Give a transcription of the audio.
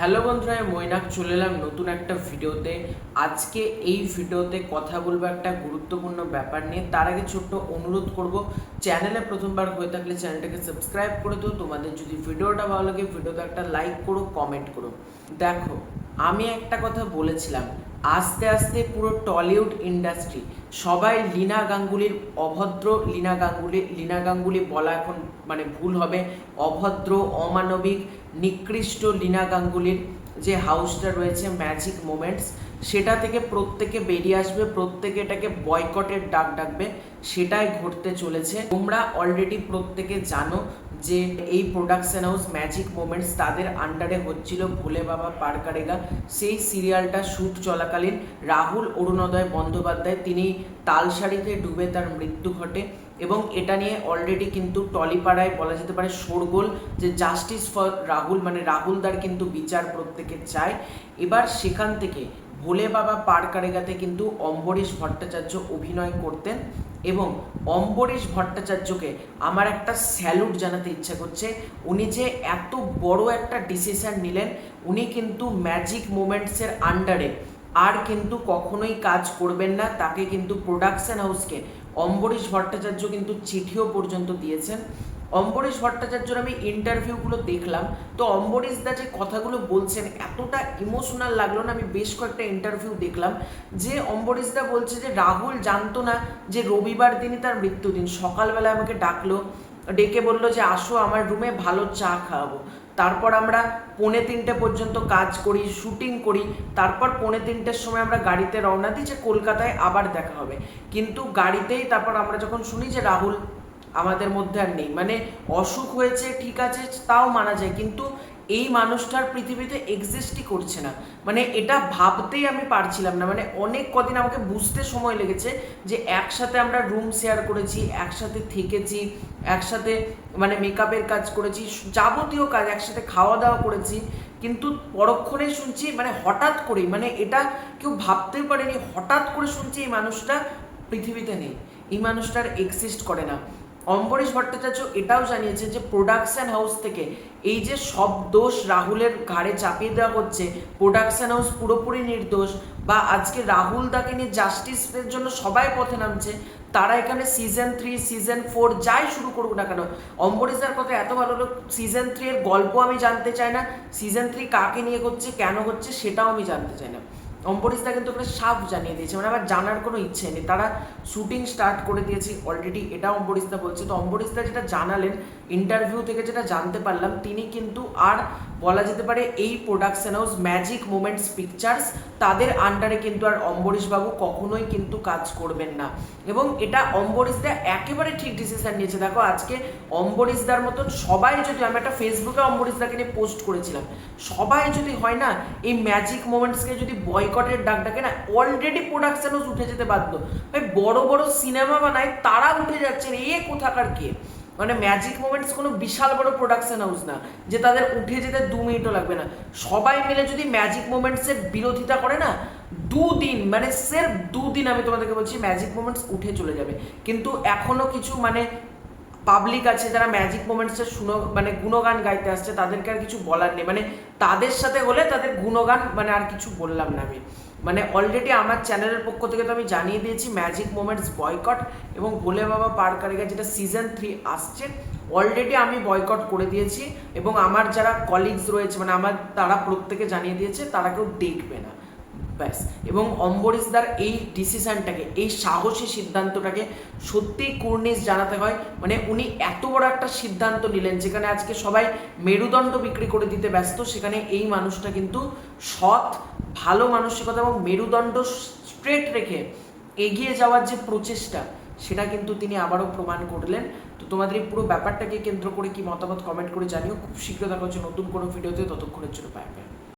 Hello বন্ধুরা, আমি মৈনাক চলে এলাম নতুন একটা ভিডিওতে। আজকে এই ভিডিওতে কথা বলবো একটা গুরুত্বপূর্ণ ব্যাপার নিয়ে। তার আগে ছোট্ট অনুরোধ করব, চ্যানেলে প্রথমবার হয়ে থাকলে চ্যানেলটাকে সাবস্ক্রাইব করে দিও। তোমাদের যদি ভিডিওটা ভালো লাগে ভিডিওতে একটা লাইক করো, কমেন্ট করো। দেখো, আমি একটা কথা বলেছিলাম, আস্তে আস্তে পুরো টলিউড ইন্ডাস্ট্রি সবাই লীনা গাঙ্গুলির অভদ্র, লীনা গাঙ্গুলি বলা এখন মানে ভুল হবে, অভদ্র, অমানবিক, নিকৃষ্ট লীনা গাঙ্গুলির যে হাউসটা রয়েছে ম্যাজিক মোমেন্টস, সেটা থেকে প্রত্যেকে বেরিয়ে আসবে, প্রত্যেকে এটাকে বয়কটের ডাক ডাকবে। সেটাই ঘটতে চলেছে। তোমরা অলরেডি প্রত্যেকে জানো যে এই প্রোডাকশন হাউস ম্যাজিক মোমেন্টস তাদের আন্ডারে হচ্ছিল ভোলে বাবা পার করেগা। সেই সিরিয়ালটা শ্যুট চলাকালীন রাহুল অরুণোদয় বন্দ্যোপাধ্যায় তিনি তালসারিতে ডুবে তার মৃত্যু ঘটে এবং এটা নিয়ে অলরেডি কিন্তু টলিপাড়ায় বলা যেতে পারে শোরগোল যে জাস্টিস ফর রাহুল, মানে রাহুলদার কিন্তু বিচার প্রত্যেকে চায়। এবার সেখান থেকে ভোলে বাবা পার করেগাতে কিন্তু অম্বরীশ ভট্টাচার্য অভিনয় করতেন এবং অম্বরীশ ভট্টাচার্যকে আমার একটা স্যালুট জানাতে ইচ্ছা করছে। উনি যে এত বড় একটা ডিসিশন নিলেন, উনি কিন্তু ম্যাজিক মোমেন্টসের আন্ডারে আর কিন্তু কখনোই কাজ করবেন না। তাকে কিন্তু প্রোডাকশন হাউসকে অম্বরীশ ভট্টাচার্য কিন্তু চিঠিও পর্যন্ত দিয়েছেন। অম্বরীশ ভট্টাচার্যর আমি ইন্টারভিউগুলো দেখলাম, তো অম্বরীশ দা যে কথাগুলো বলছেন এতটা ইমোশনাল লাগলো না। আমি বেশ কয়েকটা ইন্টারভিউ দেখলাম যে অম্বরীশ দা বলছে যে রাহুল জানতো না যে রবিবার দিনই তার মৃত্যুদিন। সকালবেলা আমাকে ডাকলো, ডেকে বললো যে আসো আমার রুমে, ভালো চা খাওয়াবো। তারপর আমরা 2:45 পর্যন্ত কাজ করি, শুটিং করি। তারপর 2:45-এর সময় আমরা গাড়িতে রওনা দিই যে কলকাতায় আবার দেখা হবে। কিন্তু গাড়িতেই তারপর আমরা যখন শুনি যে রাহুল আমাদের মধ্যে আর নেই, মানে অসুখ হয়েছে ঠিক আছে, তাও মানা যায়, কিন্তু এই মানুষটার পৃথিবীতে এক্সিস্টই করছে না। মানে এটা ভাবতেই আমি পারছিলাম না। মানে অনেক কদিন আমাকে বুঝতে সময় লেগেছে যে একসাথে আমরা রুম শেয়ার করেছি, একসাথে থেকেছি, একসাথে মানে মেকআপের কাজ করেছি, যাবতীয় কাজ একসাথে, খাওয়া দাওয়া করেছি, কিন্তু পরক্ষণে শুনছি মানে হঠাৎ করেই, মানে এটা কেউ ভাবতেই পারেনি, হঠাৎ করে শুনছি এই মানুষটা পৃথিবীতে নেই, এই মানুষটার এক্সিস্ট করে না। অম্বরীশ ভট্টাচার্য এটাও জানিয়েছে যে প্রোডাকশন হাউস থেকে এই যে সব দোষ রাহুলের ঘাড়ে চাপিয়ে দেওয়া হচ্ছে, প্রোডাকশন হাউস পুরোপুরি নির্দোষ, বা আজকে রাহুল দাকে নিয়ে জাস্টিসের জন্য সবাই পথে নামছে, তারা এখানে সিজন 3 সিজন 4 যাই শুরু করুক না কেন। অম্বরীশদার কথা এত ভালো হলো, সিজন 3 এর গল্প আমি জানতে চাই না, সিজন 3 কাকে নিয়ে হচ্ছে, কেন হচ্ছে, সেটাও আমি জানতে চাই না। অম্বরীশদা কিন্তু ওখানে সাফ জানিয়ে দিয়েছে, মানে আমার জানার কোনো ইচ্ছে নেই, তারা শুটিং স্টার্ট করে দিয়েছি অলরেডি, এটা অম্বরীশদা বলছে। তো অম্বরীশদা যেটা জানালেন, ইন্টারভিউ থেকে যেটা জানতে পারলাম, তিনি কিন্তু আর বলা যেতে পারে এই production house magic moments pictures তাদের আন্ডারে কিন্তু আর অম্বরীশবাবু কখনোই কিন্তু কাজ করবেন না। এবং এটা অম্বরীশদা একেবারে ঠিক ডিসিশন নিয়েছে। দেখো, আজকে অম্বরীশদার মতন সবাই যদি, আমি একটা ফেসবুকে অম্বরীশদাকে নিয়ে পোস্ট করেছিলাম, সবাই যদি হয় না এই ম্যাজিক মোমেন্টসকে যদি বয়কটের ডাক ডাকে না, অলরেডি প্রোডাকশন হাউস উঠে যেতে বাধ্য। ভাই, বড় বড় সিনেমা বানায় তারা উঠে যাচ্ছেন, এ কোথাকার কে? মানে ম্যাজিক মোমেন্টস কোনো বিশাল বড় প্রোডাকশন হাউস না যে তাদের উঠে যেতে 2 মিনিটও লাগবে না। সবাই মিলে যদি ম্যাজিক মোমেন্টসের বিরোধিতা করে না, 2 দিন, মানে সির্ফ 2 দিন আমি তোমাদেরকে বলছি ম্যাজিক মোমেন্টস উঠে চলে যাবে। কিন্তু এখনো কিছু মানে পাবলিক আছে যারা ম্যাজিক মোমেন্টসের মানে গুণগান গাইতে আসছে, তাদেরকে আর কিছু বলার নেই। মানে তাদের সাথে হলে তাদের গুণগান, মানে আর কিছু বললাম না আমি। মানে অলরেডি আমার চ্যানেলের পক্ষ থেকে তো আমি জানিয়ে দিয়েছি ম্যাজিক মোমেন্টস বয়কট, এবং ভোলে বাবা পার করেগা যেটা সিজন 3 আসছে অলরেডি আমি বয়কট করে দিয়েছি। এবং আমার যারা কলিগস রয়েছে, মানে আমার, তারা প্রত্যেকে জানিয়ে দিয়েছে তারা কেউ দেখবে না, ব্যাস। এবং অম্বরীশদার এই ডিসিশনটাকে, এই সাহসী সিদ্ধান্তটাকে সত্যিই কুর্নিশ জানাতে হয়। মানে উনি এত বড় একটা সিদ্ধান্ত নিলেন, যেখানে আজকে সবাই মেরুদণ্ড বিক্রি করে দিতে ব্যস্ত, সেখানে এই মানুষটা কিন্তু সৎ, ভালো মানসিকতা এবং মেরুদণ্ড স্ট্রেট রেখে এগিয়ে যাওয়ার যে প্রচেষ্টা, সেটা কিন্তু তিনি আবারও প্রমাণ করলেন। তো তোমাদের এই পুরো ব্যাপারটাকে কেন্দ্র করে কি মতামত কমেন্ট করে জানিও। খুব শীঘ্র দেখা হচ্ছে নতুন কোনো ভিডিওতে, ততক্ষণের জন্য বাই বাই।